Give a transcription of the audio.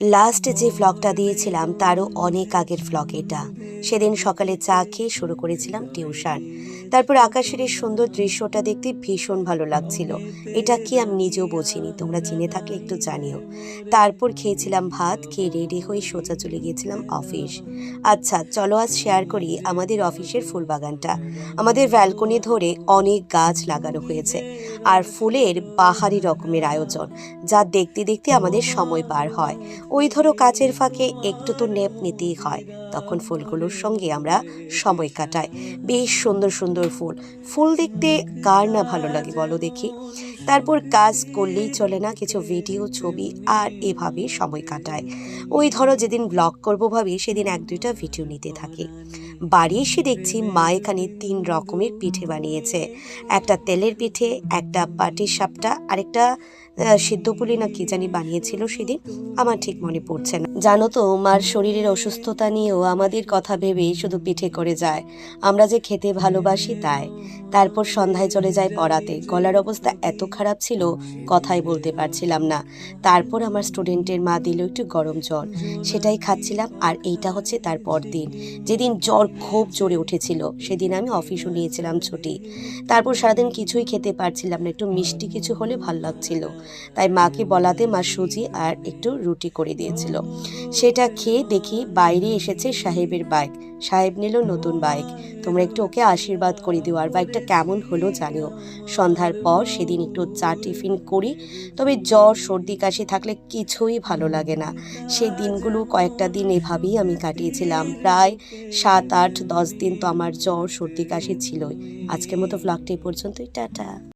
Last যে ভ্লগটা দিয়েছিলাম তারও অনেক আগের ভ্লগ এটা। সেদিন সকালে চা খেয়ে শুরু করেছিলাম টিউশন। তারপর আকাশের এই সুন্দর দৃশ্যটা দেখতে ভীষণ ভালো লাগছিল। এটা কি আমি নিজেও বুঝিনি, তোমরা জেনে থাকলে একটু জানিও। তারপর খেয়েছিলাম ভাত, খেয়ে রেডি হয়ে সোজা চলে গিয়েছিলাম অফিস। আচ্ছা চলো আজ শেয়ার করি আমাদের অফিসের ফুল বাগানটা। আমাদের ব্যালকনি ধরে অনেক গাছ লাগানো হয়েছে, আর ফুলের বাহারি রকমের আয়োজন, যা দেখতে দেখতে আমাদের সময় পার হয়। ওই ধরো কাজের ফাঁকে একটু তো নেপ নিতেই হয়, তখন ফুলগুলোর সঙ্গে আমরা সময় কাটাই। বেশ সুন্দর সুন্দর ফুল, ফুল দেখতে কার না ভালো লাগে বলো দেখি। তারপর কাজ করলেই চলে না, কিছু ভিডিও ছবি আর এভাবে সময় কাটায়। ওই ধরো যেদিন ব্লগ করবো ভাবি সেদিন এক দুইটা ভিডিও নিতে থাকি। বাড়ি এসে দেখছি মা এখানে 3 রকমের পিঠে বানিয়েছে। একটা তেলের পিঠে, একটা পাটির সাপটা, আরেকটা সিদ্ধ পুলি না কি জানি বানিয়েছিল সেদিন, আমার ঠিক মনে পড়ছে না। জানো তো মার শরীরের অসুস্থতা নিয়েও আমাদের কথা ভেবেই শুধু পিঠে করে যায়। আমরা যে খেতে ভালোবাসি তাই। তারপর সন্ধ্যায় চলে যায় পড়াতে। গলার অবস্থা এত খারাপ ছিল, কথাই বলতে পারছিলাম না। তারপর আমার স্টুডেন্টের মা দিল একটু গরম জল, সেটাই খাচ্ছিলাম। আর এইটা হচ্ছে তারপর দিন, যেদিন জ্বর খুব জোরে উঠেছিল, সেদিন আমি অফিসও নিয়েছিলাম ছুটি। তারপর সারাদিন কিছুই খেতে পারছিলাম না, একটু মিষ্টি কিছু হলে ভাল লাগছিল। তাই মাকে বলাতে মা সুজি আর একটু রুটি করে দিয়েছিল। সেটা খেয়ে দেখি বাইরে এসেছে সাহেবের বাইক। সাহেব নিল নতুন বাইক। তোমরা একটু ওকে আশীর্বাদ করে দিও, আর বাইকটা কেমন হলো জানিও। সন্ধ্যার পর সেদিন একটু চা টিফিন করি। তবে জ্বর সর্দি কাশি থাকলে কিছুই ভালো লাগে না। সেই দিনগুলো কয়েকটা দিন এভাবেই আমি কাটিয়েছিলাম। প্রায় 7, 8, 10 দিন তো আমার জ্বর সর্দি কাশি ছিলই। আজকের মতো ভ্লগটা এই পর্যন্তই, টাটা।